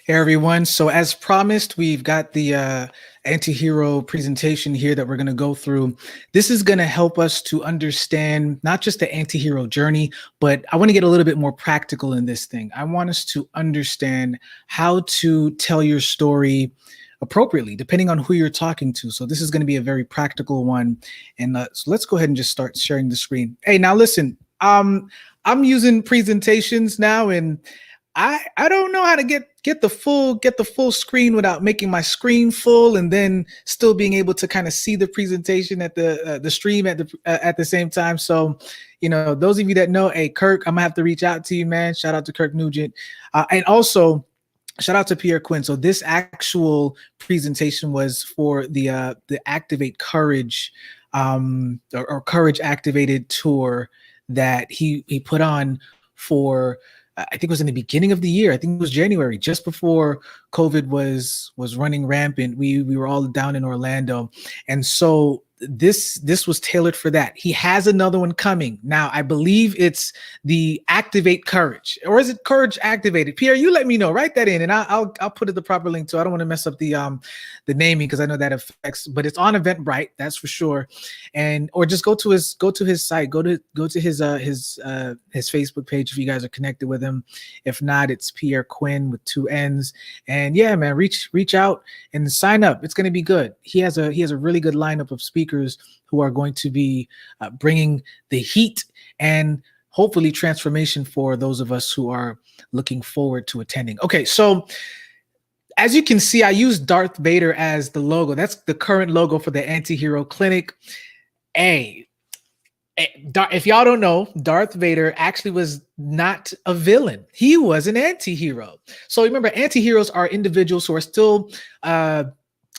Hey everyone. So as promised, we've got the Antihero presentation here that we're going to go through. This is going to help us to understand not just the Antihero journey, but I want to get a little bit more practical in this thing. I want us to understand how to tell your story appropriately, depending on who you're talking to. So this is going to be a very practical one. And so let's go ahead and just start sharing the screen. Hey, now listen, I'm using presentations now, and I don't know how to get the full screen without making my screen full and then still being able to kind of see the presentation at the stream at the same time. So, those of you that know, hey Kirk, I'm gonna have to reach out to you, man. Shout out to Kirk Nugent, and also shout out to Pierre Quinn. So this actual presentation was for the Activate Courage or Courage Activated tour that he put on for. I think it was in the beginning of the year. I think it was January, just before COVID was running rampant. We were all down in Orlando, and so this was tailored for that. He has another one coming now. I believe it's the Activate Courage, or is it Courage Activated? Pierre, you let me know. Write that in, and I'll put it the proper link too. I don't want to mess up the naming because I know that affects. But it's on Eventbrite, that's for sure. And or just go to his site. Go to his Facebook page if you guys are connected with him. If not, it's Pierre Quinn with 2 N's. And yeah, man, reach out and sign up. It's going to be good. He has a really good lineup of speakers who are going to be bringing the heat and hopefully transformation for those of us who are looking forward to attending. Okay, so as you can see, I use Darth Vader as the logo. That's the current logo for the Antihero Clinic. If y'all don't know, Darth Vader actually was not a villain. He was an anti-hero. So remember, anti-heroes are individuals who are still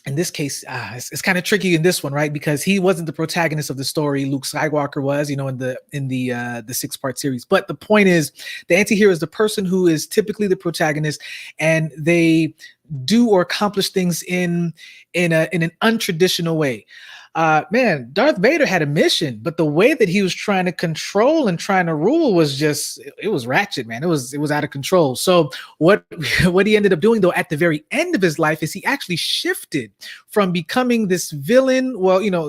in this case, it's kind of tricky in this one, right? Because he wasn't the protagonist of the story. Luke Skywalker was, in the 6-part series. But the point is, the anti-hero is the person who is typically the protagonist, and they do or accomplish things in an untraditional way. Man, Darth Vader had a mission, but the way that he was trying to control and trying to rule was it was ratchet, man. It was out of control. So what he ended up doing, though, at the very end of his life, is he actually shifted from becoming this villain,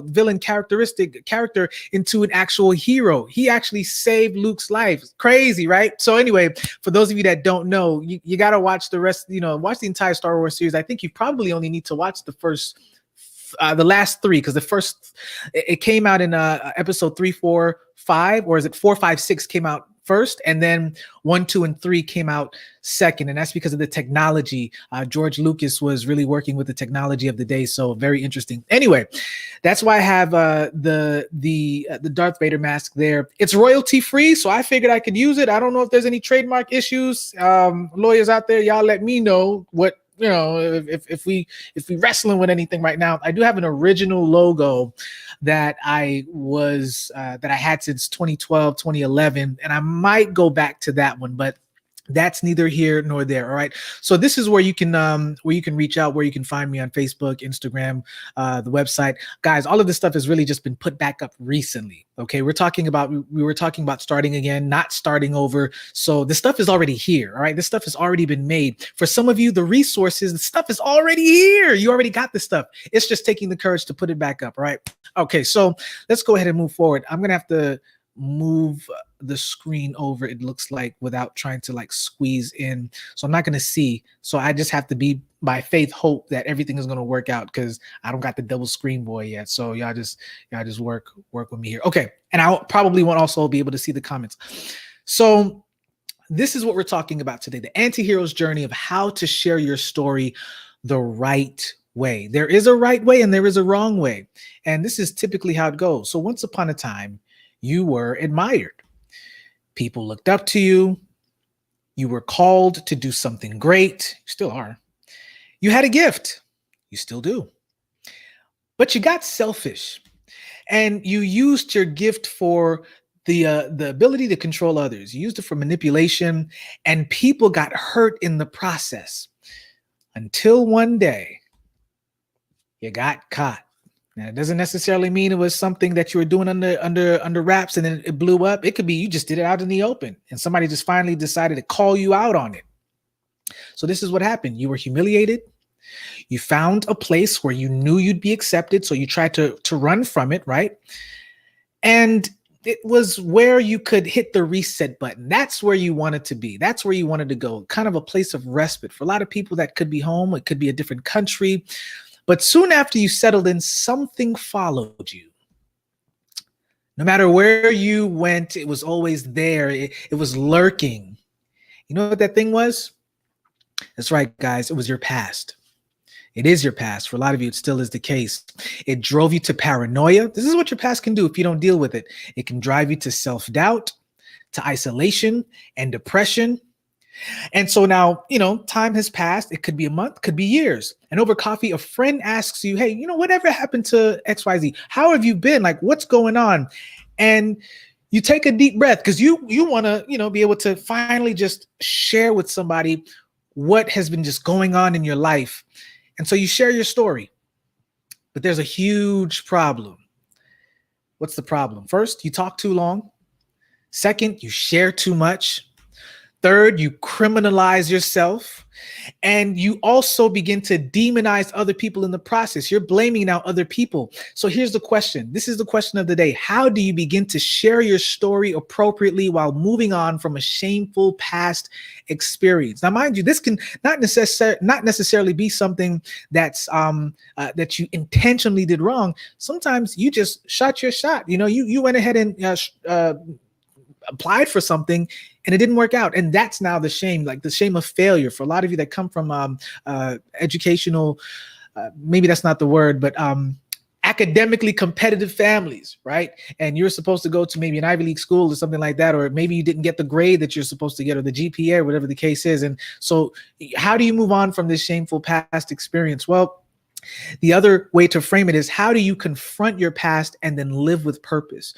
villain character into an actual hero. He actually saved Luke's life. Crazy, right? So anyway, for those of you that don't know, you got to watch the rest, watch the entire Star Wars series. I think you probably only need to watch the last 3, because the first, it came out in episode 3, 4, 5, or is it 4, 5, 6 came out first, and then 1, 2, and 3 came out second, and that's because of the technology. George Lucas was really working with the technology of the day, so very interesting. Anyway, that's why I have the Darth Vader mask there. It's royalty free, so I figured I could use it. I don't know if there's any trademark issues. Lawyers out there, y'all let me know what. If we wrestling with anything right now. I do have an original logo that I had since 2012, 2011, and I might go back to that one, but that's neither here nor there. All right. So this is where you can reach out, where you can find me on Facebook, Instagram, the website. Guys, all of this stuff has really just been put back up recently. Okay. We were talking about starting again, not starting over. So the stuff is already here. All right. This stuff has already been made. For some of you, the resources, the stuff is already here. You already got the stuff. It's just taking the courage to put it back up. All right. Okay. So let's go ahead and move forward. I'm going to have to move the screen over, it looks like, without trying to squeeze in. So I'm not going to see. So I just have to be by faith hope that everything is going to work out, because I don't got the double screen boy yet. So y'all just work with me here. Okay. And I probably won't also be able to see the comments. So this is what we're talking about today, the anti-hero's journey of how to share your story the right way. There is a right way and there is a wrong way. And this is typically how it goes. So once upon a time, you were admired. People looked up to you. You were called to do something great. You still are. You had a gift. You still do. But you got selfish, and you used your gift for the ability to control others. You used it for manipulation, and people got hurt in the process, until one day you got caught. Now, it doesn't necessarily mean it was something that you were doing under wraps and then it blew up. It could be you just did it out in the open and somebody just finally decided to call you out on it. So this is what happened. You were humiliated. You found a place where you knew you'd be accepted. So you tried to run from it, right? And it was where you could hit the reset button. That's where you wanted to be. That's where you wanted to go. Kind of a place of respite. For a lot of people, that could be home. It could be a different country. But soon after you settled in, something followed you. No matter where you went, it was always there. It was lurking. You know what that thing was? That's right, guys. It was your past. It is your past. For a lot of you, it still is the case. It drove you to paranoia. This is what your past can do if you don't deal with it. It can drive you to self-doubt, to isolation and depression. And so now, time has passed. It could be a month, could be years. And over coffee, a friend asks you, hey, whatever happened to XYZ? How have you been? Like, what's going on? And you take a deep breath because you want to, be able to finally just share with somebody what has been just going on in your life. And so you share your story. But there's a huge problem. What's the problem? First, you talk too long. Second, you share too much. Third, you criminalize yourself, and you also begin to demonize other people in the process. You're blaming now other people. So here's the question. This is the question of the day. How do you begin to share your story appropriately while moving on from a shameful past experience? Now, mind you, this can not necessarily be something that's that you intentionally did wrong. Sometimes you just shot your shot. You went ahead and applied for something and it didn't work out. And that's now the shame, like the shame of failure for a lot of you that come from educational, maybe that's not the word, but academically competitive families, right? And you're supposed to go to maybe an Ivy League school or something like that, or maybe you didn't get the grade that you're supposed to get or the GPA or whatever the case is. And so how do you move on from this shameful past experience? Well, the other way to frame it is, how do you confront your past and then live with purpose?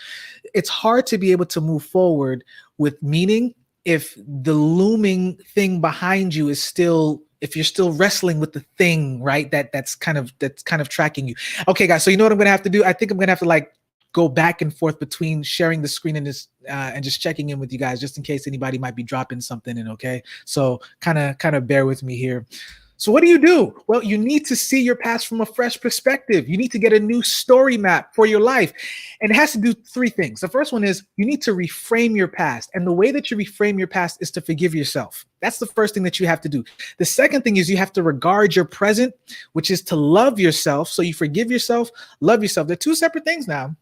It's hard to be able to move forward with meaning if the looming thing behind you is if you're still wrestling with the thing, right? That's kind of tracking you. Okay, guys. So you know what I'm going to have to do? I think I'm going to have to go back and forth between sharing the screen and this and just checking in with you guys, just in case anybody might be dropping something in. Okay, so kind of bear with me here. So what do? Well, you need to see your past from a fresh perspective. You need to get a new story map for your life. And it has to do three things. The first one is you need to reframe your past. And the way that you reframe your past is to forgive yourself. That's the first thing that you have to do. The second thing is you have to regard your present, which is to love yourself. So you forgive yourself, love yourself. They're two separate things now.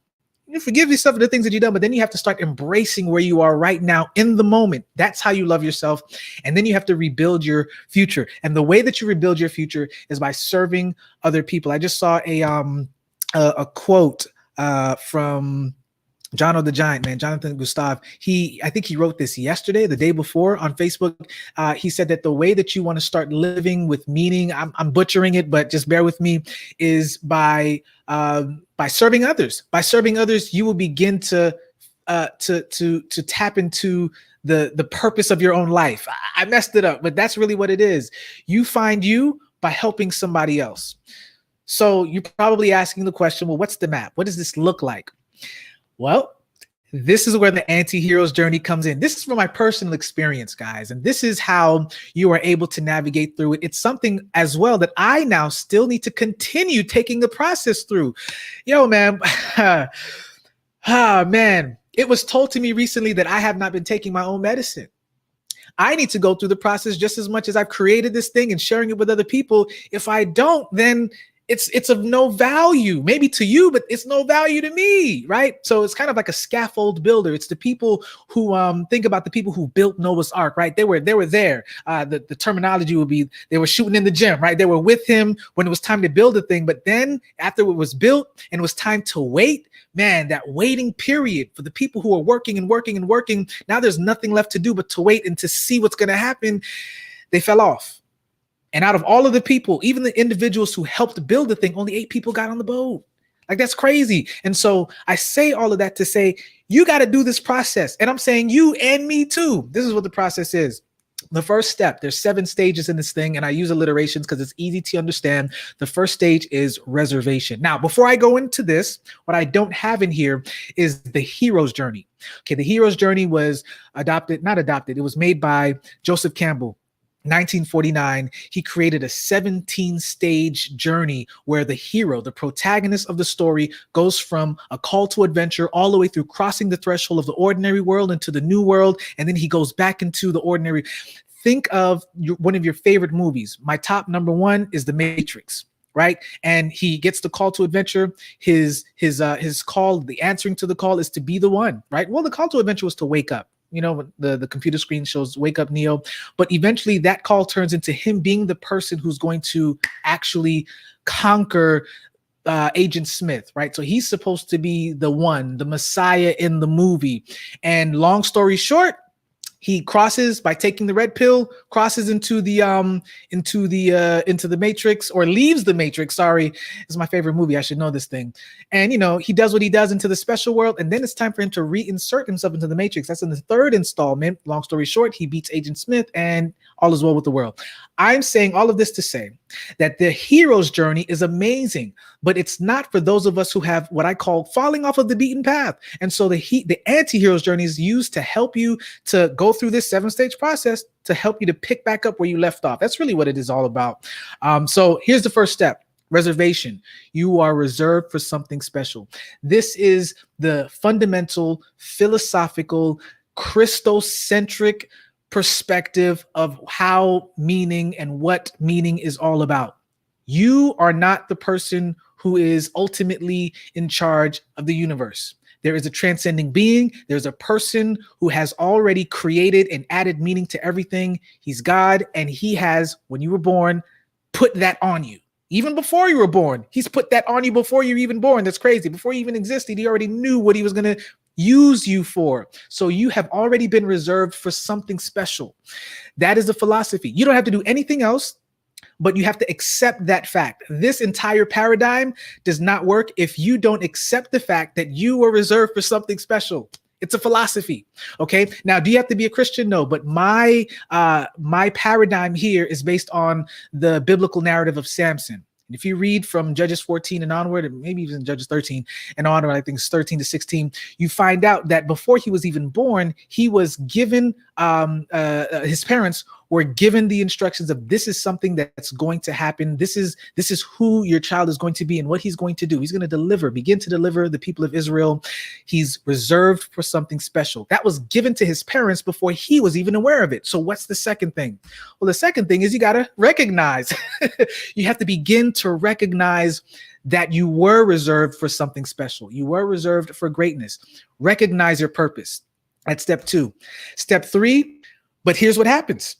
You forgive yourself for the things that you've done, but then you have to start embracing where you are right now in the moment. That's how you love yourself. And then you have to rebuild your future. And the way that you rebuild your future is by serving other people. I just saw a quote from Jono the Giant, man, Jonathan Gustav. I think he wrote this yesterday, the day before on Facebook. He said that the way that you want to start living with meaning, I'm butchering it, but just bear with me, is by serving others. By serving others, you will begin to tap into the purpose of your own life. I messed it up, but that's really what it is. You find you by helping somebody else. So you're probably asking the question, well, what's the map? What does this look like? Well, this is where the anti-hero's journey comes in. This is from my personal experience, guys. And this is how you are able to navigate through it. It's something as well that I now still need to continue taking the process through. Yo, man. Man, it was told to me recently that I have not been taking my own medicine. I need to go through the process just as much as I've created this thing and sharing it with other people. If I don't, then it's of no value, maybe to you, but it's no value to me, right? So it's kind of like a scaffold builder. It's the people who think about the people who built Noah's Ark, right? They were there. The terminology would be they were shooting in the gym, right? They were with him when it was time to build the thing. But then after it was built and it was time to wait, man, that waiting period for the people who are working and working and working, now there's nothing left to do but to wait and to see what's going to happen. They fell off. And out of all of the people, even the individuals who helped build the thing, only 8 people got on the boat. Like, that's crazy. And so I say all of that to say, you got to do this process. And I'm saying you and me too. This is what the process is. The first step, there's 7 stages in this thing, and I use alliterations because it's easy to understand. The first stage is reservation. Now, before I go into this, what I don't have in here is the hero's journey. Okay, the hero's journey was it was made by Joseph Campbell. 1949, he created a 17-stage journey where the hero, the protagonist of the story, goes from a call to adventure all the way through crossing the threshold of the ordinary world into the new world, and then he goes back into the ordinary. Think of one of your favorite movies. My top number one is The Matrix, right? And he gets the call to adventure. His call, the answering to the call is to be the one, right? Well, the call to adventure was to wake up. You know, the computer screen shows wake up Neo, but eventually that call turns into him being the person who's going to actually conquer Agent Smith, right? So he's supposed to be the one, the Messiah in the movie. And long story short, he crosses by taking the red pill, crosses into the Matrix, or leaves the Matrix. Sorry, it's my favorite movie. I should know this thing. And he does what he does into the special world, and then it's time for him to reinsert himself into the Matrix. That's in the third installment. Long story short, he beats Agent Smith, and all is well with the world. I'm saying all of this to say that the hero's journey is amazing, but it's not for those of us who have what I call falling off of the beaten path. And so the anti-hero's journey is used to help you to go through this 7-stage process to help you to pick back up where you left off. That's really what it is all about. So here's the first step. Reservation. You are reserved for something special. This is the fundamental, philosophical, Christocentric perspective of how meaning and what meaning is all about. You are not the person who is ultimately in charge of the universe. There is a transcending being. There's a person who has already created and added meaning to everything. He's God, and he has, when you were born, put that on you. Even before you were born, he's put that on you before you were even born. That's crazy. Before you even existed, he already knew what he was going to use you for. So you have already been reserved for something special. That is the philosophy. You don't have to do anything else, but you have to accept that fact. This entire paradigm does not work if you don't accept the fact that you were reserved for something special. It's a philosophy. Okay. Now, do you have to be a Christian? No, but my paradigm here is based on the biblical narrative of Samson. And if you read from Judges 14 and onward, and maybe even Judges 13 and onward, I think it's 13 to 16, you find out that before he was even born, he was given, his parents were given the instructions of this is something that's going to happen. This is who your child is going to be and what he's going to do. He's going to begin to deliver the people of Israel. He's reserved for something special. That was given to his parents before he was even aware of it. So what's the second thing? Well, the second thing is you got to recognize. You have to begin to recognize that you were reserved for something special. You were reserved for greatness. Recognize your purpose. That's step 2. Step 3, but here's what happens.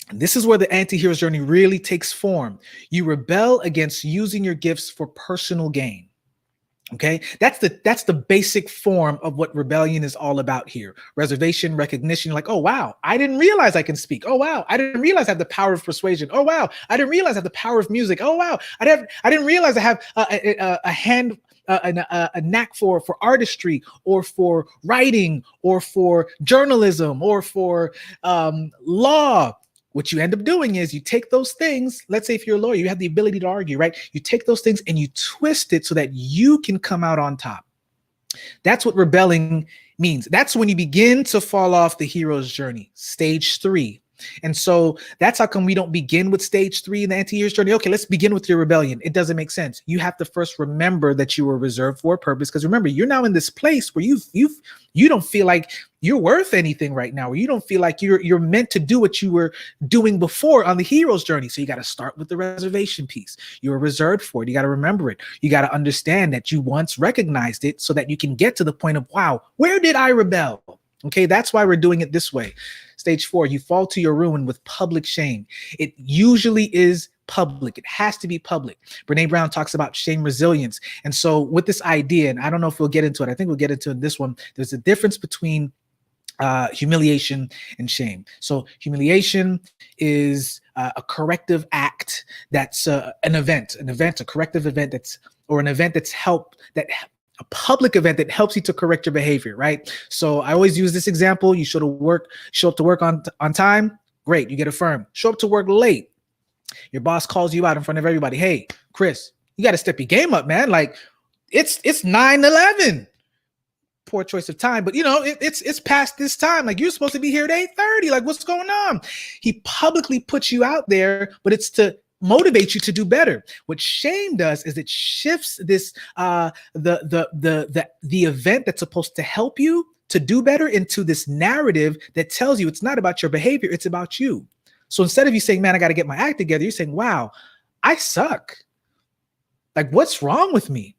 And this is where the anti-hero's journey really takes form. You rebel against using your gifts for personal gain. Okay, that's the basic form of what rebellion is all about here. Reservation, recognition, like, oh, wow, I didn't realize I can speak. Oh, wow, I didn't realize I have the power of persuasion. Oh, wow, I didn't realize I have the power of music. Oh, wow, I didn't realize I have a knack for artistry, or for writing, or for journalism, or for law. What you end up doing is you take those things. Let's say if you're a lawyer, you have the ability to argue, right? You take those things and you twist it so that you can come out on top. That's what rebelling means. That's when you begin to fall off the hero's journey, stage 3. And so that's how come we don't begin with stage 3 in the anti-hero's journey. Okay, let's begin with your rebellion. It doesn't make sense. You have to first remember that you were reserved for a purpose, because remember, you're now in this place where you don't feel like you're worth anything right now, or you don't feel like you're meant to do what you were doing before on the hero's journey. So you got to start with the reservation piece. You were reserved for it. You got to remember it. You got to understand that you once recognized it so that you can get to the point of, wow, where did I rebel? Okay, that's why we're doing it this way. Stage 4, you fall to your ruin with public shame. It usually is public. It has to be public. Brene Brown talks about shame resilience. And so with this idea, and I don't know if we'll get into it, I think we'll get into this one, there's a difference between humiliation and shame. So humiliation is a corrective act that's an event, a corrective event or an event that's a public event that helps you to correct your behavior, right? So I always use this example. You show up to work on time, great, you get affirmed. Show up to work late, your boss calls you out in front of everybody. Hey, Chris, you got to step your game up, man. Like it's 9/11. poor choice of time, but it's past this time. Like, you're supposed to be here at 8:30. Like, what's going on? He publicly puts you out there, but it's to motivate you to do better. What shame does is it shifts this the event that's supposed to help you to do better into this narrative that tells you it's not about your behavior, it's about you. So instead of you saying, man, I got to get my act together, you're saying, wow, I suck. Like, what's wrong with me?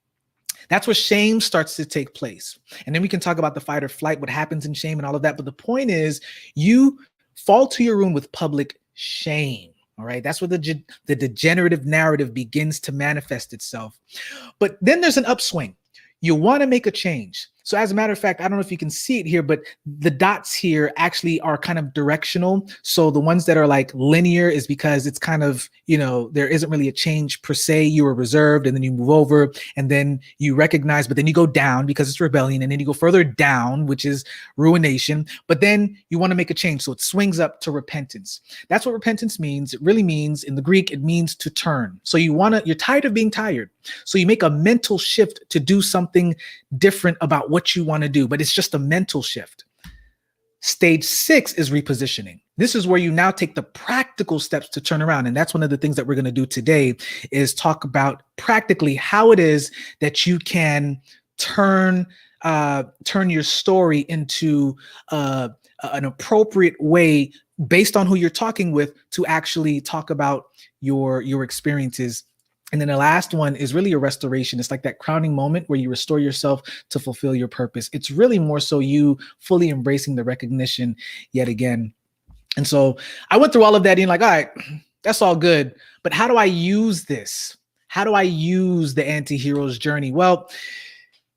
That's where shame starts to take place. And then we can talk about the fight or flight, what happens in shame and all of that. But the point is, you fall to your room with public shame. All right. That's where the degenerative narrative begins to manifest itself. But then there's an upswing. You want to make a change. So as a matter of fact, I don't know if you can see it here, but the dots here actually are kind of directional. So the ones that are like linear is because it's kind of, there isn't really a change per se. You were reserved and then you move over and then you recognize, but then you go down because it's rebellion, and then you go further down, which is ruination. But then you want to make a change. So it swings up to repentance. That's what repentance means. It really means, in the Greek, it means to turn. So you're tired of being tired. So you make a mental shift to do something different about what you want to do, but it's just a mental shift. Stage 6 is repositioning. This is where you now take the practical steps to turn around. And that's one of the things that we're going to do today, is talk about practically how it is that you can turn your story into an appropriate way based on who you're talking with to actually talk about your experiences. And then the last one is really a restoration. It's like that crowning moment where you restore yourself to fulfill your purpose. It's really more so you fully embracing the recognition yet again. And so I went through all of that and like, all right, that's all good. But how do I use this? How do I use the anti-hero's journey? Well,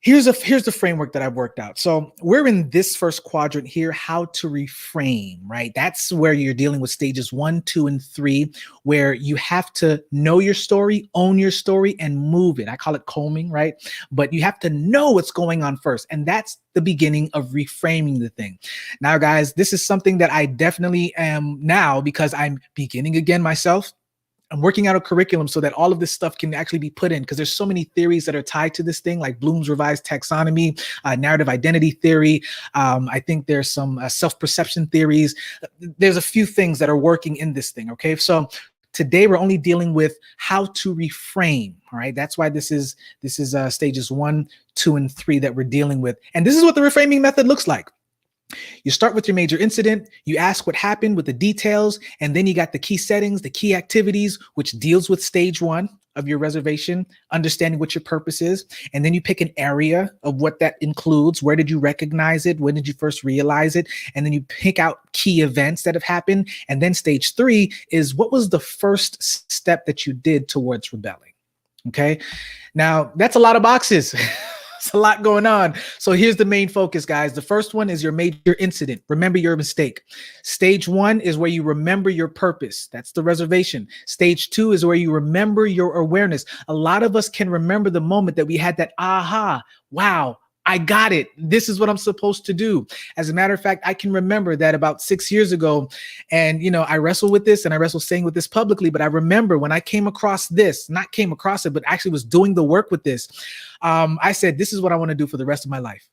here's the framework that I've worked out. So we're in this first quadrant here, how to reframe, right? That's where you're dealing with stages 1, 2, and 3, where you have to know your story, own your story, and move it. I call it combing, right? But you have to know what's going on first. And that's the beginning of reframing the thing. Now, guys, this is something that I definitely am now, because I'm beginning again myself. I'm working out a curriculum so that all of this stuff can actually be put in, because there's so many theories that are tied to this thing, like Bloom's revised taxonomy, narrative identity theory. I think there's some self-perception theories. There's a few things that are working in this thing. Okay. So today we're only dealing with how to reframe. All right. That's why this is stages 1, 2, and 3 that we're dealing with. And this is what the reframing method looks like. You start with your major incident, you ask what happened with the details, and then you got the key settings, the key activities, which deals with stage 1 of your reservation, understanding what your purpose is. And then you pick an area of what that includes. Where did you recognize it? When did you first realize it? And then you pick out key events that have happened. And then stage 3 is, what was the first step that you did towards rebelling? Okay. Now that's a lot of boxes. It's a lot going on. So here's the main focus, guys. The first one is your major incident. Remember your mistake. Stage 1 is where you remember your purpose. That's the reservation. Stage 2 is where you remember your awareness. A lot of us can remember the moment that we had that aha, wow, I got it. This is what I'm supposed to do. As a matter of fact, I can remember that about 6 years ago. And, I wrestle with this, and I wrestle saying with this publicly, but I remember when I came across this, not came across it, but actually was doing the work with this. I said, this is what I want to do for the rest of my life.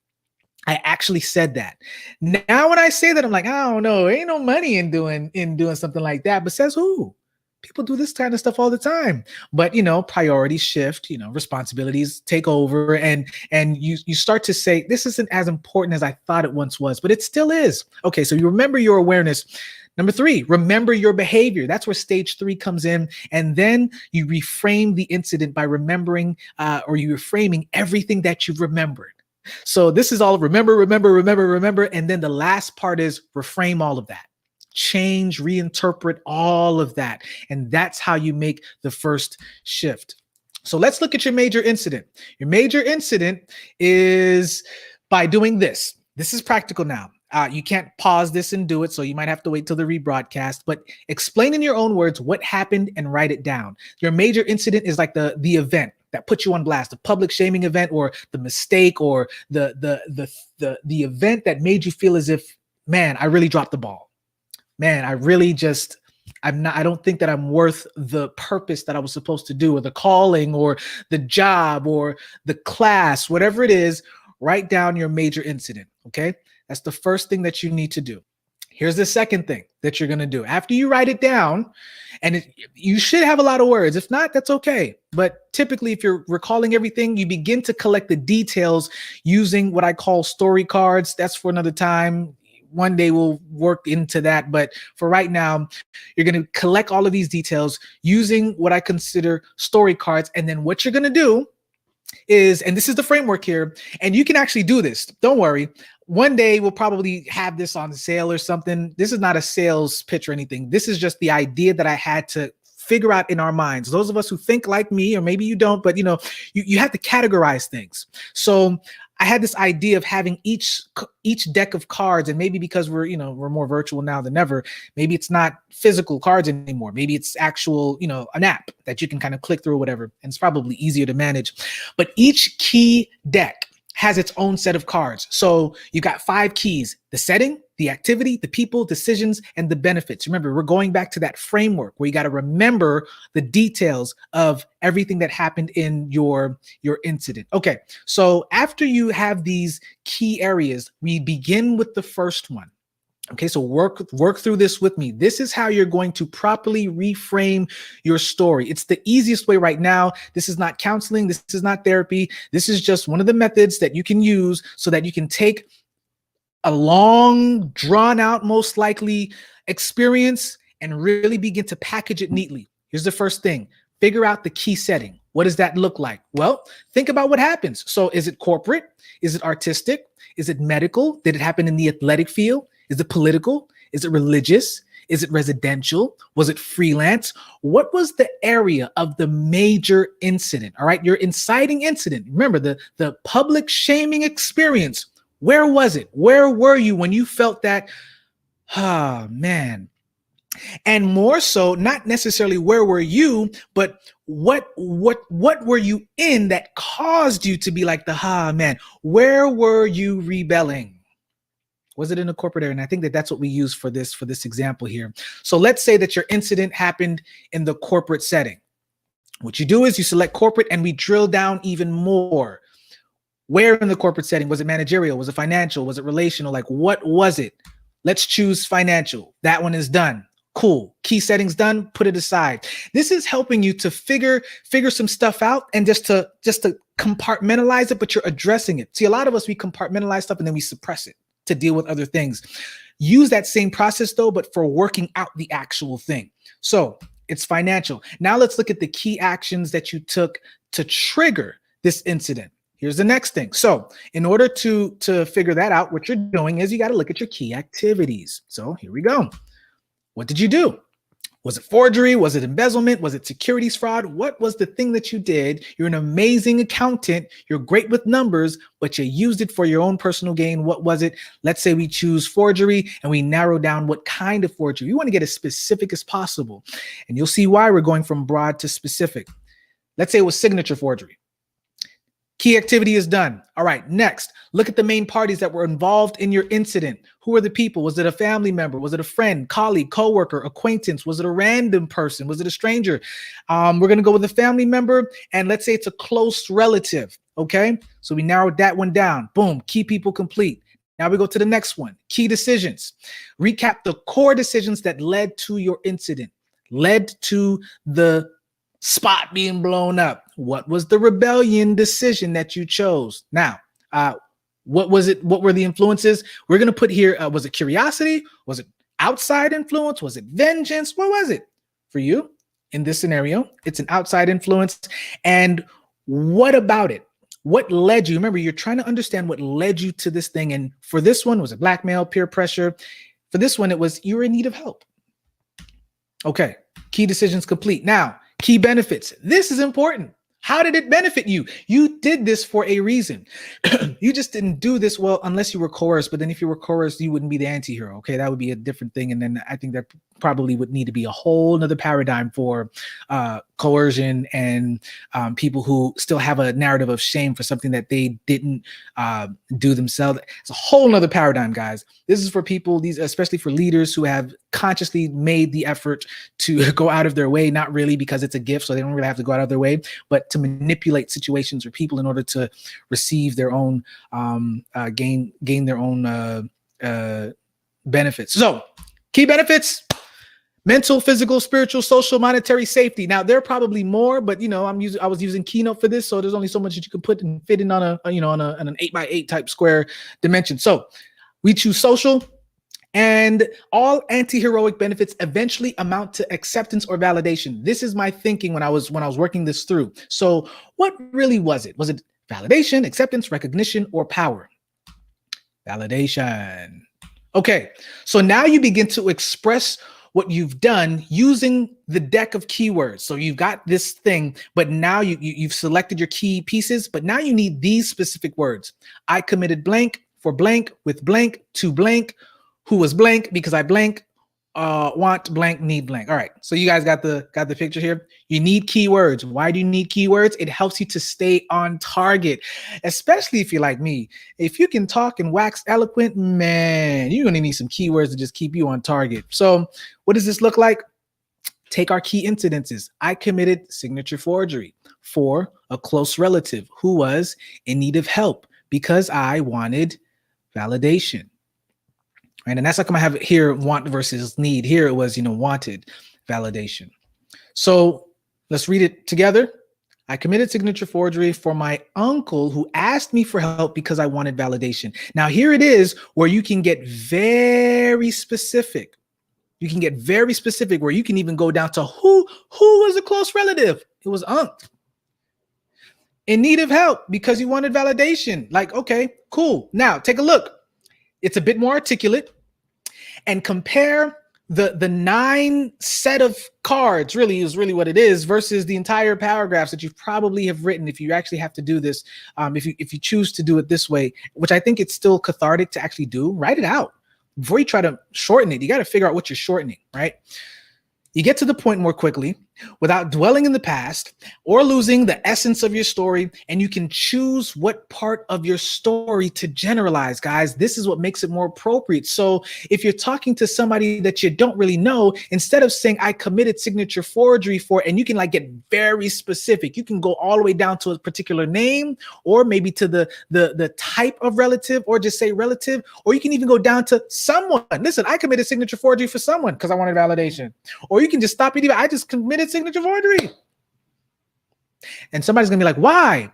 I actually said that. Now, when I say that, I'm like, I don't know, ain't no money in doing something like that. But says who? People do this kind of stuff all the time. But, priorities shift, responsibilities take over, and you start to say, this isn't as important as I thought it once was, but it still is. Okay, so you remember your awareness. Number 3, remember your behavior. That's where stage 3 comes in. And then you reframe the incident by remembering, or you reframing everything that you've remembered. So this is all remember. And then the last part is reframe all of that. Change, reinterpret all of that. And that's how you make the first shift. So let's look at your major incident. Your major incident is by doing this. This is practical now. You can't pause this and do it, so you might have to wait till the rebroadcast, but explain in your own words what happened and write it down. Your major incident is like the event that put you on blast, the public shaming event, or the mistake, or the event that made you feel as if, man, I really dropped the ball. Man, I don't think that I'm worth the purpose that I was supposed to do, or the calling, or the job, or the class, whatever it is. write down your major incident. Okay. That's the first thing that you need to do. Here's the second thing that you're going to do. After you write it down, and you should have a lot of words. If not, that's okay. But typically, if you're recalling everything, you begin to collect the details using what I call story cards. That's for another time. One day we'll work into that. But for right now, you're going to collect all of these details using what I consider story cards. And then what you're going to do is, and this is the framework here, and you can actually do this. Don't worry. One day we'll probably have this on sale or something. This is not a sales pitch or anything. This is just the idea that I had to figure out in our minds. Those of us who think like me, or maybe you don't, but you have to categorize things. So I had this idea of having each deck of cards, and maybe because we're more virtual now than ever, maybe it's not physical cards anymore. Maybe it's actual, an app that you can kind of click through or whatever, and it's probably easier to manage. But each key deck has its own set of cards. So you got 5 keys: the setting, the activity, the people, decisions, and the benefits. Remember, we're going back to that framework where you got to remember the details of everything that happened in your incident. Okay, so after you have these key areas, we begin with the first one. Okay, so work through this with me. This is how you're going to properly reframe your story. It's the easiest way right now. This is not counseling. This is not therapy. This is just one of the methods that you can use so that you can take a long, drawn out, most likely experience and really begin to package it neatly. Here's the first thing. Figure out the key setting. What does that look like? Well, think about what happens. So is it corporate? Is it artistic? Is it medical? Did it happen in the athletic field? Is it political? Is it religious? Is it residential? Was it freelance? What was the area of the major incident? All right, your inciting incident. Remember the public shaming experience. Where was it? Where were you when you felt that? Ah, man. And more so, not necessarily where were you, but what were you in that caused you to be like man? Where were you rebelling? Was it in a corporate area? And I think that's what we use for this example here. So let's say that your incident happened in the corporate setting. What you do is you select corporate, and we drill down even more. Where in the corporate setting? Was it managerial? Was it financial? Was it relational? Like, what was it? Let's choose financial. That one is done. Cool. Key settings done. Put it aside. This is helping you to figure some stuff out, and just to compartmentalize it, but you're addressing it. See, a lot of us, we compartmentalize stuff and then we suppress it to deal with other things. Use that same process though, but for working out the actual thing. So it's financial. Now let's look at the key actions that you took to trigger this incident. Here's the next thing. So in order to figure that out, what you're doing is you got to look at your key activities. So here we go. What did you do? Was it forgery? Was it embezzlement? Was it securities fraud? What was the thing that you did? You're an amazing accountant. You're great with numbers, but you used it for your own personal gain. What was it? Let's say we choose forgery, and we narrow down what kind of forgery. You want to get as specific as possible. And you'll see why we're going from broad to specific. Let's say it was signature forgery. Key activity is done. All right, next, look at the main parties that were involved in your incident. Who are the people? Was it a family member? Was it a friend, colleague, coworker, acquaintance? Was it a random person? Was it a stranger? We're going to go with a family member, and let's say it's a close relative, okay? So we narrowed that one down. Boom, key people complete. Now we go to the next one, key decisions. Recap the core decisions that led to your incident, led to the spot being blown up. What was the rebellion decision that you chose? Now, what was it? What were the influences? We're going to put here, was it curiosity? Was it outside influence? Was it vengeance? What was it for you in this scenario? It's an outside influence. And what about it? What led you? Remember, you're trying to understand what led you to this thing. And for this one, was it blackmail, peer pressure? For this one, it was you were in need of help. Okay, key decisions complete. Now, key benefits. This is important. How did it benefit you? You did this for a reason. You just didn't do this, well, unless you were coerced. But then if you were coerced, you wouldn't be the anti-hero. Okay, that would be a different thing. And then I think there probably would need to be a whole nother paradigm for coercion and people who still have a narrative of shame for something that they didn't do themselves. It's a whole nother paradigm, guys. This is for people, especially for leaders who have consciously made the effort to go out of their way, not really because it's a gift, so they don't really have to go out of their way, but to manipulate situations or people in order to receive their own gain their own benefits. So key benefits: mental, physical, spiritual, social, monetary safety. Now there are probably more, but I was using Keynote for this, so there's only so much that you can put and fit in on an 8x8 type square dimension. So we choose social, and all anti-heroic benefits eventually amount to acceptance or validation. This is my thinking when I was working this through. So what really was it? Was it validation, acceptance, recognition, or power? Validation. Okay, so now you begin to express what you've done using the deck of keywords. So you've got this thing, but now you've selected your key pieces, but now you need these specific words. I committed blank for blank with blank to blank, who was blank because I blank, want blank, need blank. All right, so you guys got the picture here. You need keywords. Why do you need keywords? It helps you to stay on target, especially if you're like me. If you can talk and wax eloquent, man, you're gonna need some keywords to just keep you on target. So what does this look like? Take our key incidences. I committed signature forgery for a close relative who was in need of help because I wanted validation. Right, and that's like I'm gonna have it here, want versus need. Here it was, wanted validation. So let's read it together. I committed signature forgery for my uncle who asked me for help because I wanted validation. Now here it is where you can get very specific. You can get very specific where you can even go down to who was a close relative. It was unc. In need of help because he wanted validation. Like, okay, cool. Now take a look. It's a bit more articulate, and compare the 9 set of cards really is what it is versus the entire paragraphs that you probably have written if you actually have to do this. If you choose to do it this way, which I think it's still cathartic to actually do, write it out before you try to shorten it. You got to figure out what you're shortening, right? You get to the point more quickly without dwelling in the past or losing the essence of your story, and you can choose what part of your story to generalize, guys. This is what makes it more appropriate. So if you're talking to somebody that you don't really know, instead of saying I committed signature forgery for, and you can like get very specific. You can go all the way down to a particular name, or maybe to the type of relative, or just say relative, or you can even go down to someone. Listen, I committed signature forgery for someone because I wanted validation. Or you can just stop it. I just committed signature forgery. And somebody's gonna be like, why?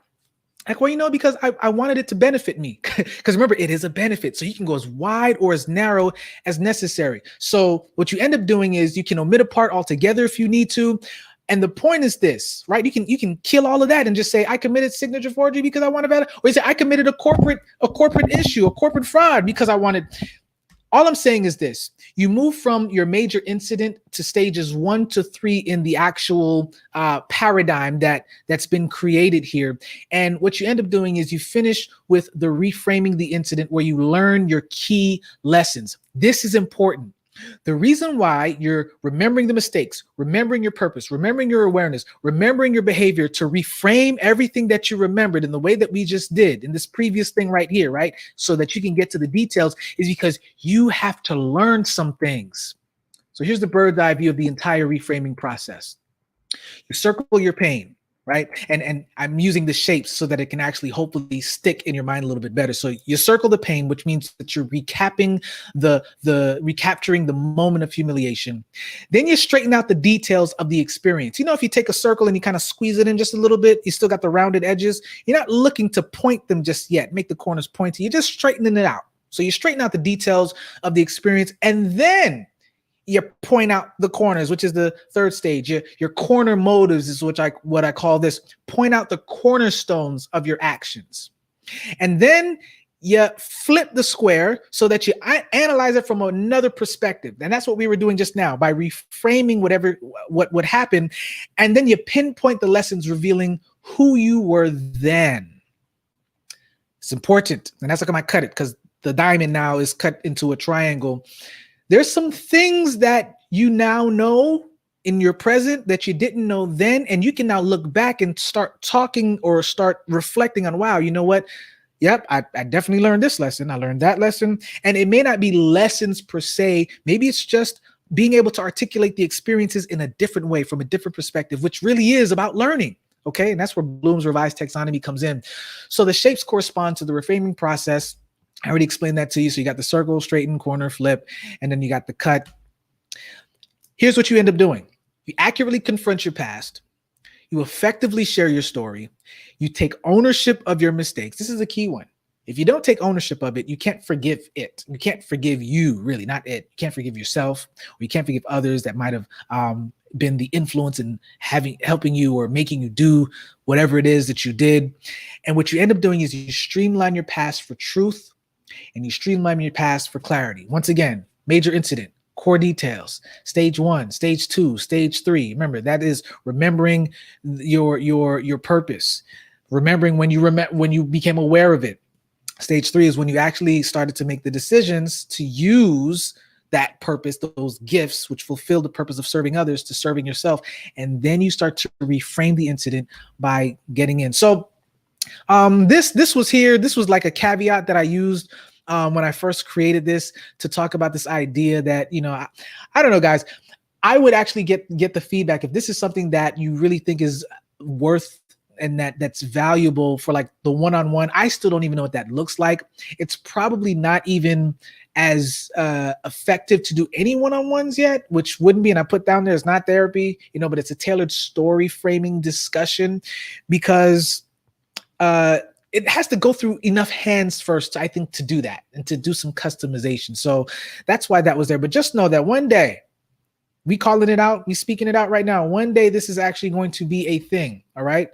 Like, well, because I wanted it to benefit me. Because remember, it is a benefit. So you can go as wide or as narrow as necessary. So what you end up doing is you can omit a part altogether if you need to. And the point is this, right? You can kill all of that and just say, I committed signature forgery because I wanted validation. Or you say, I committed a corporate issue, a corporate fraud because I wanted. All I'm saying is this: you move from your major incident to stages 1 to 3 in the actual paradigm that's been created here. And what you end up doing is you finish with the reframing the incident, where you learn your key lessons. This is important. The reason why you're remembering the mistakes, remembering your purpose, remembering your awareness, remembering your behavior, to reframe everything that you remembered in the way that we just did in this previous thing right here, right? So that you can get to the details, is because you have to learn some things. So here's the bird's eye view of the entire reframing process. You circle your pain, right? And I'm using the shapes so that it can actually hopefully stick in your mind a little bit better. So you circle the pain, which means that you're recapturing the moment of humiliation. Then you straighten out the details of the experience. If you take a circle and you kind of squeeze it in just a little bit, you still got the rounded edges. You're not looking to point them just yet, make the corners pointy. You're just straightening it out. So you straighten out the details of the experience, and then you point out the corners, which is the third stage. Your corner motives is what I call this. Point out the cornerstones of your actions. And then you flip the square so that you analyze it from another perspective. And that's what we were doing just now by reframing what would happen. And then you pinpoint the lessons, revealing who you were then. It's important. And that's like I might cut it, because the diamond now is cut into a triangle. There's some things that you now know in your present that you didn't know then, and you can now look back and start talking or start reflecting on, wow, you know what? Yep, I definitely learned this lesson. I learned that lesson. And it may not be lessons per se. Maybe it's just being able to articulate the experiences in a different way, from a different perspective, which really is about learning. Okay, and that's where Bloom's revised taxonomy comes in. So the shapes correspond to the reframing process. I already explained that to you. So you got the circle, straighten, corner, flip, and then you got the cut. Here's what you end up doing. You accurately confront your past. You effectively share your story. You take ownership of your mistakes. This is a key one. If you don't take ownership of it, you can't forgive it. You can't forgive you, really, not it. You can't forgive yourself, or you can't forgive others that might have been the influence in helping you or making you do whatever it is that you did. And what you end up doing is you streamline your past for truth, and you streamline your past for clarity. Once again, major incident, core details, stage 1, stage 2, stage 3. Remember, that is remembering your purpose, remembering when you became aware of it. Stage 3 is when you actually started to make the decisions to use that purpose, those gifts, which fulfill the purpose of serving others, to serving yourself. And then you start to reframe the incident by getting in. So this was like a caveat that I used when I first created this, to talk about this idea that, I don't know, guys, I would actually get the feedback if this is something that you really think is worth and that's valuable for like the one-on-one. I still don't even know what that looks like. It's probably not even as effective to do any one-on-ones yet, which wouldn't be, and I put down there, it's not therapy, but it's a tailored story framing discussion, because it has to go through enough hands first, I think, to do that and to do some customization. So that's why that was there. But just know that one day, we calling it out, we speaking it out right now, one day this is actually going to be a thing, all right?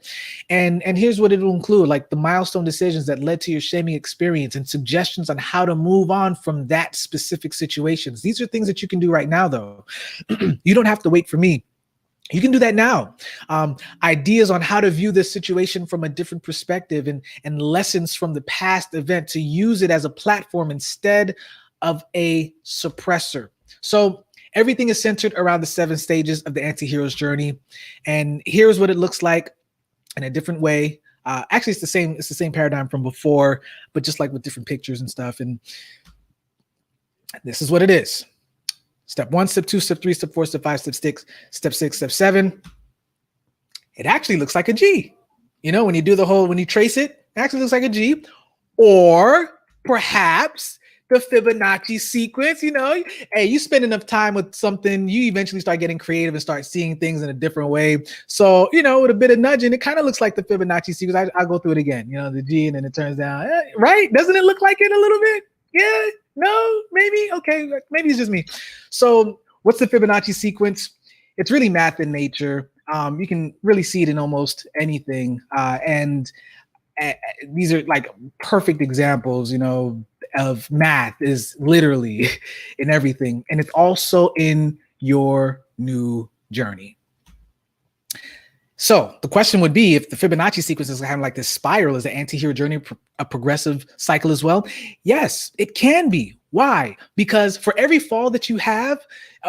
And here's what it'll include, like the milestone decisions that led to your shaming experience and suggestions on how to move on from that specific situations. These are things that you can do right now, though. You don't have to wait for me. You can do that now. Ideas on how to view this situation from a different perspective, and lessons from the past event to use it as a platform instead of a suppressor. So everything is centered around the 7 stages of the anti-hero's journey. And here's what it looks like in a different way. Actually, it's the same paradigm from before, but just like with different pictures and stuff. And this is what it is. Step 1, step 2, step 3, step 4, step 5, step 6, step 6, step 7. It actually looks like a G. When you trace it, it actually looks like a G. Or perhaps the Fibonacci sequence. Hey, you spend enough time with something, you eventually start getting creative and start seeing things in a different way. So, with a bit of nudging, it kind of looks like the Fibonacci sequence. I'll go through it again, the G, and then it turns down, right? Doesn't it look like it a little bit? Yeah, no, maybe, okay, maybe it's just me. So what's the Fibonacci sequence? It's really math in nature. You can really see it in almost anything. And these are like perfect examples, of math is literally in everything. And it's also in your new journey. So the question would be, if the Fibonacci sequence is kind of like this spiral, is the anti-hero journey a progressive cycle as well? Yes, it can be. Why? Because for every fall that you have,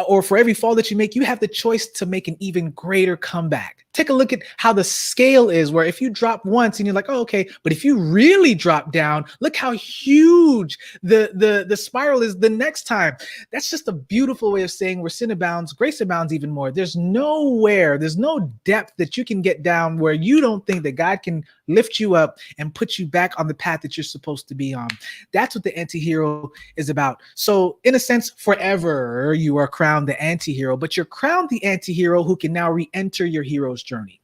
or for every fall that you make, you have the choice to make an even greater comeback. Take a look at how the scale is, where if you drop once and you're like, oh, okay, but if you really drop down, look how huge the spiral is the next time. That's just a beautiful way of saying where sin abounds, grace abounds even more. There's no depth that you can get down where you don't think that God can lift you up and put you back on the path that you're supposed to be on. That's what the anti-hero is about. So in a sense, forever you are crowned the anti-hero, but you're crowned the anti-hero who can now re-enter your hero's journey.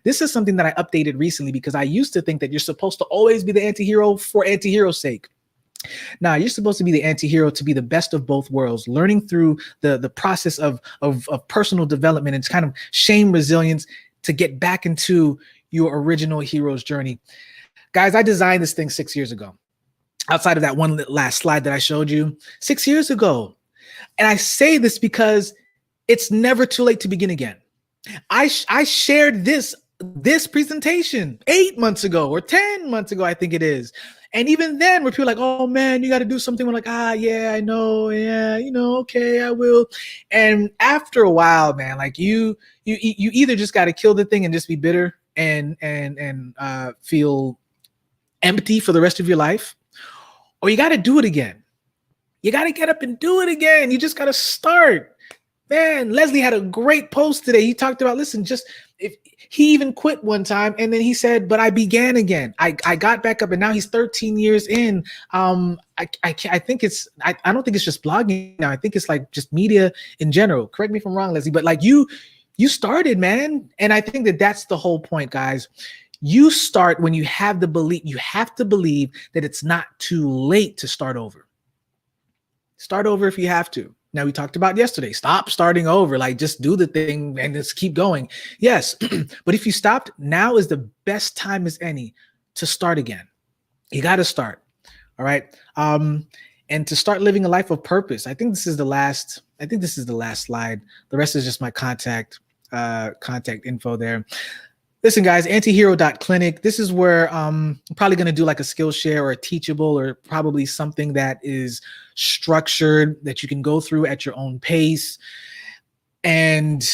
This is something that I updated recently, because I used to think that you're supposed to always be the anti-hero for anti-hero's sake. Now, you're supposed to be the anti-hero to be the best of both worlds, learning through the process of personal development and kind of shame resilience to get back into your original hero's journey. Guys, I designed this thing 6 years ago. Outside of that one last slide that I showed you, 6 years ago. And I say this because it's never too late to begin again. I shared this presentation 8 months ago or 10 months ago, I think it is. And even then, where people are like, oh man, you got to do something. We're like, yeah, I know. Yeah, okay, I will. And after a while, man, like you either just got to kill the thing and just be bitter and feel empty for the rest of your life, or you got to do it again. You got to get up and do it again. You just got to start. Man, Leslie had a great post today. He talked about, listen, if he even quit one time and then he said, but I began again. I got back up and now he's 13 years in. I think I don't think it's just blogging now. I think it's like just media in general. Correct me if I'm wrong, Leslie, but like you started, man. And I think that that's the whole point, guys. You start when you have the belief. You have to believe that it's not too late to start over. Start over if you have to. Now, we talked about yesterday, stop starting over, like just do the thing and just keep going. Yes, but if you stopped, now is the best time as any to start again. You got to start. All right. And to start living a life of purpose. I think this is the last slide. The rest is just my contact info there. Listen, guys, antihero.clinic. This is where I'm probably going to do like a Skillshare or a Teachable or probably something that is structured that you can go through at your own pace. And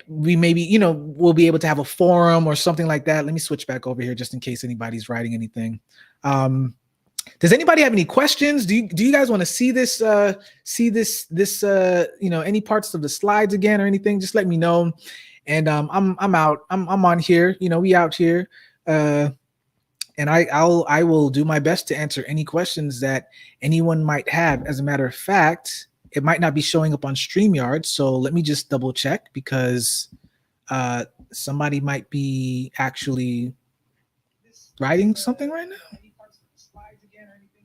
we maybe, we'll be able to have a forum or something like that. Let me switch back over here just in case anybody's writing anything. Does anybody have any questions? Do you guys want to see this, any parts of the slides again or anything? Just let me know. And I'm out. I'm on here. We out here. And I will do my best to answer any questions that anyone might have. As a matter of fact, it might not be showing up on StreamYard. So let me just double check because somebody might be actually writing something right now.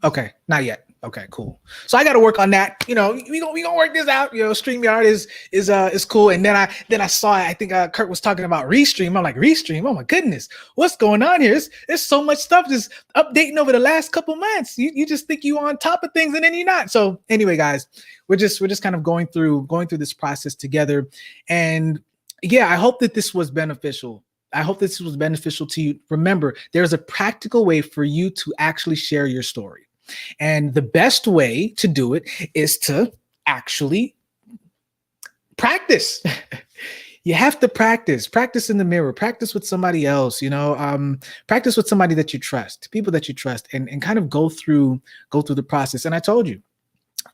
Okay, not yet. Okay, cool. So I got to work on that. We gonna work this out. StreamYard is cool. And then I saw, I think Kurt was talking about Restream. I'm like, Restream? Oh my goodness, what's going on here? There's so much stuff just updating over the last couple months. You just think you on top of things and then you're not. So anyway, guys, we're just kind of going through this process together. And yeah, I hope that this was beneficial. I hope this was beneficial to you. Remember, there's a practical way for you to actually share your story. And the best way to do it is to actually practice. You have to practice in the mirror, practice with somebody else, practice with somebody that you trust, people that you trust, and kind of go through the process. And I told you,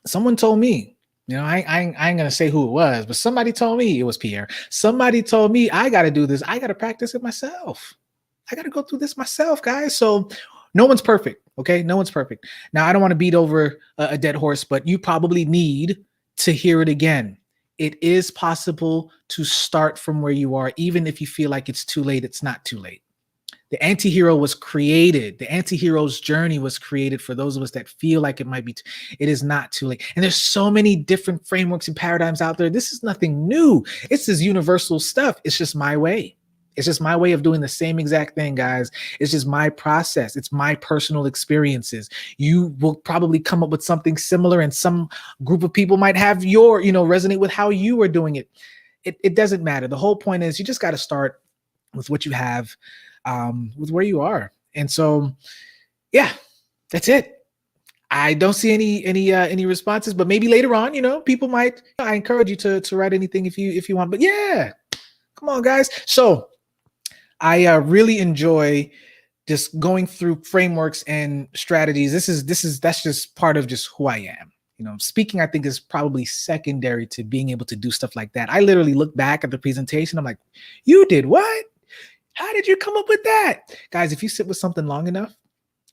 someone told me, I ain't gonna say who it was, but somebody told me, it was Pierre. Somebody told me I got to do this. I got to practice it myself. I got to go through this myself, guys. So no one's perfect. Okay. No one's perfect. Now, I don't want to beat over a dead horse, but you probably need to hear it again. It is possible to start from where you are. Even if you feel like it's too late, it's not too late. The Antihero was created. The Antihero's journey was created for those of us that feel like it might be. It is not too late. And there's so many different frameworks and paradigms out there. This is nothing new. It's this universal stuff. It's just my way. It's just my way of doing the same exact thing, guys. It's just my process. It's my personal experiences. You will probably come up with something similar, and some group of people might have resonate with how you are doing it. It doesn't matter. The whole point is you just got to start with what you have, with where you are. And so, yeah, that's it. I don't see any responses, but maybe later on, people might. I encourage you to write anything if you want. But yeah, come on, guys. So I really enjoy just going through frameworks and strategies. That's just part of just who I am. Speaking, I think, is probably secondary to being able to do stuff like that. I literally look back at the presentation. I'm like, you did what? How did you come up with that? Guys, if you sit with something long enough,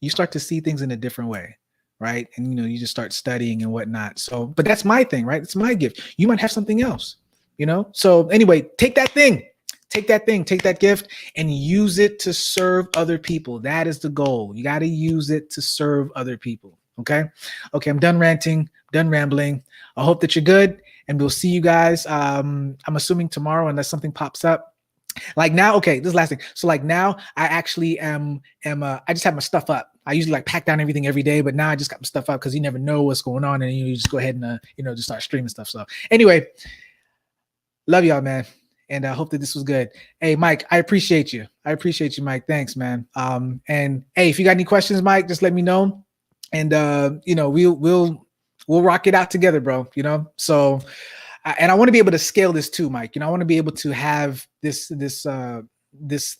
you start to see things in a different way, right? And, you just start studying and whatnot. So, but that's my thing, right? It's my gift. You might have something else, So anyway, take that gift and use it to serve other people. That is the goal. You got to use it to serve other people. Okay. I'm done ranting, done rambling. I hope that you're good, and we'll see you guys. I'm assuming tomorrow, unless something pops up. Like now, okay, this is the last thing. So like now I actually am I just have my stuff up. I usually pack down everything every day, but now I just got my stuff up because you never know what's going on, and you just go ahead and just start streaming stuff. So anyway, love y'all, man. And I hope that this was good. Hey, Mike, I appreciate you. I appreciate you, Mike. Thanks, man. And hey, if you got any questions, Mike, just let me know. And we'll rock it out together, bro. So and I want to be able to scale this too, Mike. I want to be able to have this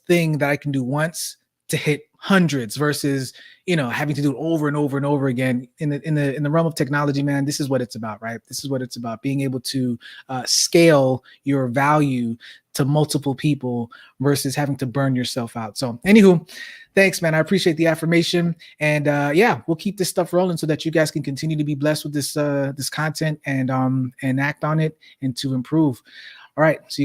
thing that I can do once to hit hundreds versus having to do it over and over and over again. In the realm of technology, man, this is what it's about, right? This is what it's about: being able to scale your value to multiple people versus having to burn yourself out. So, anywho, thanks, man. I appreciate the affirmation, and we'll keep this stuff rolling so that you guys can continue to be blessed with this content and act on it and to improve. All right, see you.